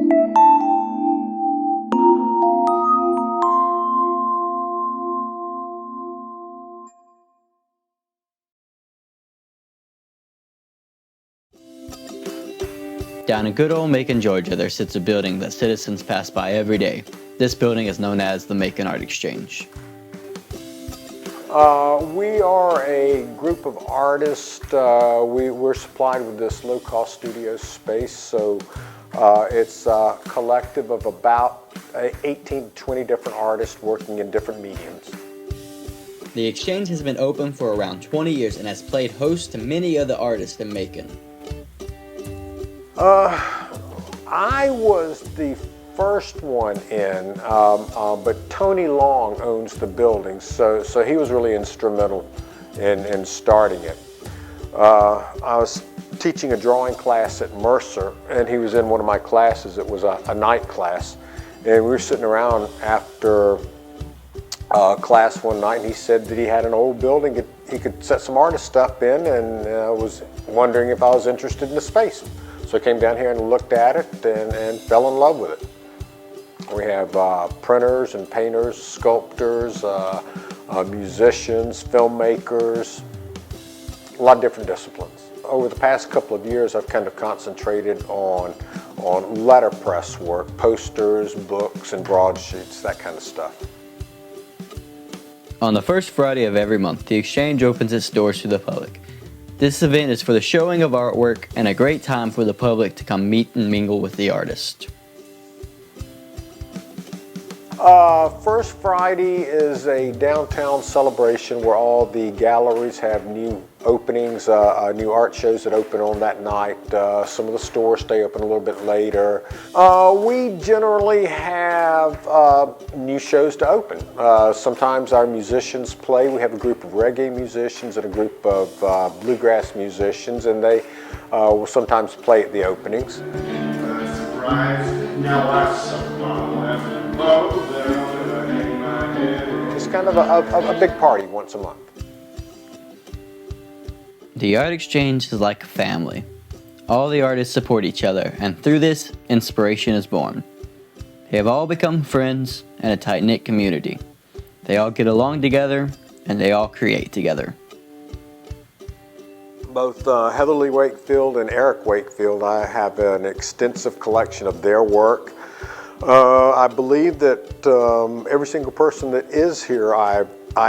Down in good old Macon, Georgia, there sits a building that citizens pass by every day. This building is known as the Macon Art Exchange. We are a group of artists. We're supplied with this low-cost studio space, so it's a collective of about 18 to 20 different artists working in different mediums. The Exchange has been open for around 20 years and has played host to many other artists in Macon. I was the first one in, but Tony Long owns the building, so he was really instrumental in starting it. I was teaching a drawing class at Mercer, and he was in one of my classes. It was a night class, and we were sitting around after class one night, and he said that he had an old building he could set some artist stuff in, and was wondering if I was interested in the space. So I came down here and looked at it and fell in love with it. We have printers and painters, sculptors, musicians, filmmakers, a lot of different disciplines. Over the past couple of years, I've kind of concentrated on letterpress work, posters, books, and broadsheets, that kind of stuff. On the first Friday of every month, the Exchange opens its doors to the public. This event is for the showing of artwork and a great time for the public to come meet and mingle with the artist. First Friday is a downtown celebration where all the galleries have new openings, new art shows that open on that night. Some of the stores stay open a little bit later. We generally have new shows to open. Sometimes our musicians play. We have a group of reggae musicians and a group of bluegrass musicians, and they will sometimes play at the openings. Surprise, now I somehow It's kind of a big party once a month. The Art Exchange is like a family. All the artists support each other, and through this, inspiration is born. They have all become friends and a tight-knit community. They all get along together, and they all create together. Both Heather Lee Wakefield and Eric Wakefield, I have an extensive collection of their work. I believe that every single person that is here, I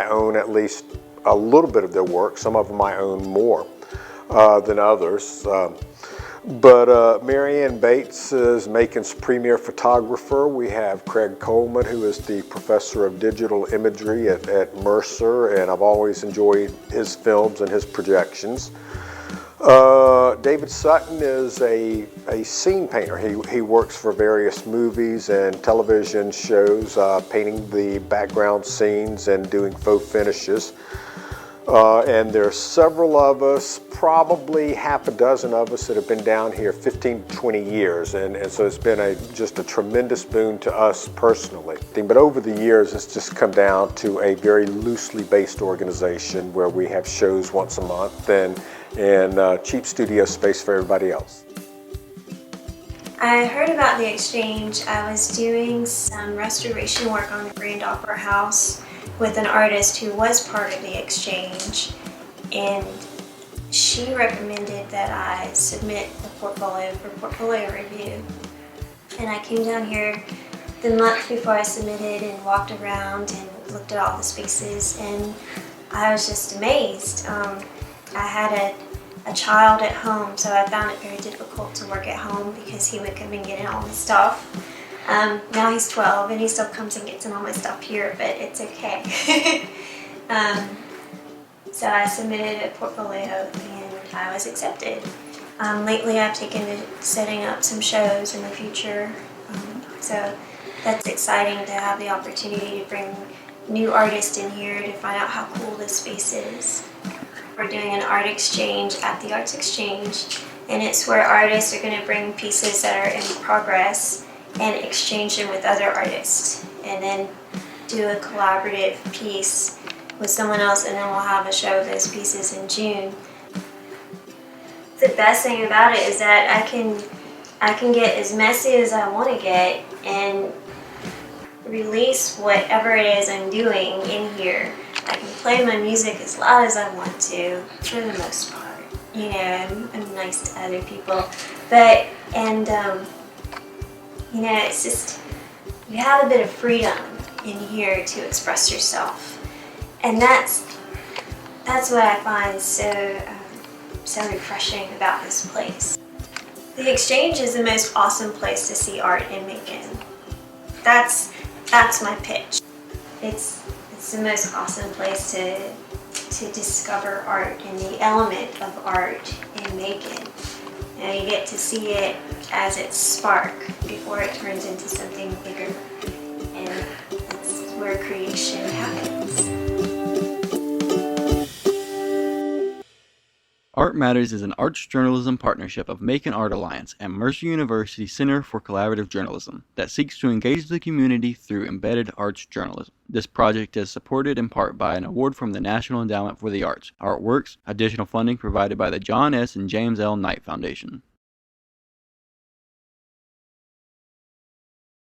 own at least a little bit of their work. Some of them I own more than others. But Mary Ann Bates is Macon's premier photographer. We have Craig Coleman, who is the professor of digital imagery at Mercer, and I've always enjoyed his films and his projections. David Sutton is a scene painter. He works for various movies and television shows, painting the background scenes and doing faux finishes. And there are several of us, probably half a dozen of us, that have been down here 15 to 20 years. And so it's been just a tremendous boon to us personally. But over the years, it's just come down to a very loosely based organization where we have shows once a month and cheap studio space for everybody else. I heard about the Exchange. I was doing some restoration work on the Grand Opera House with an artist who was part of the Exchange, and she recommended that I submit a portfolio for portfolio review. And I came down here the month before I submitted and walked around and looked at all the spaces, and I was just amazed. I had a child at home, so I found it very difficult to work at home because he would come and get in all my stuff. Now he's 12 and he still comes and gets in all my stuff here, but it's okay. So I submitted a portfolio and I was accepted. Lately I've taken to setting up some shows in the future, so that's exciting to have the opportunity to bring new artists in here to find out how cool this space is. We're doing an art exchange at the Arts Exchange, and it's where artists are going to bring pieces that are in progress and exchange them with other artists, and then do a collaborative piece with someone else, and then we'll have a show of those pieces in June. The best thing about it is that I can I can get as messy as I want to get and release whatever it is I'm doing in here. I can play my music as loud as I want to, for the most part. You know, I'm nice to other people, but, you know, it's just, you have a bit of freedom in here to express yourself. And that's what I find so refreshing about this place. The Exchange is the most awesome place to see art in Macon. That's my pitch. It's the most awesome place to discover art and the element of art in Macon. You know, you get to see it as its spark before it turns into something bigger. And that's where creation happens. Art Matters is an arts journalism partnership of Macon Art Alliance and Mercer University Center for Collaborative Journalism that seeks to engage the community through embedded arts journalism. This project is supported in part by an award from the National Endowment for the Arts, Artworks, additional funding provided by the John S. and James L. Knight Foundation.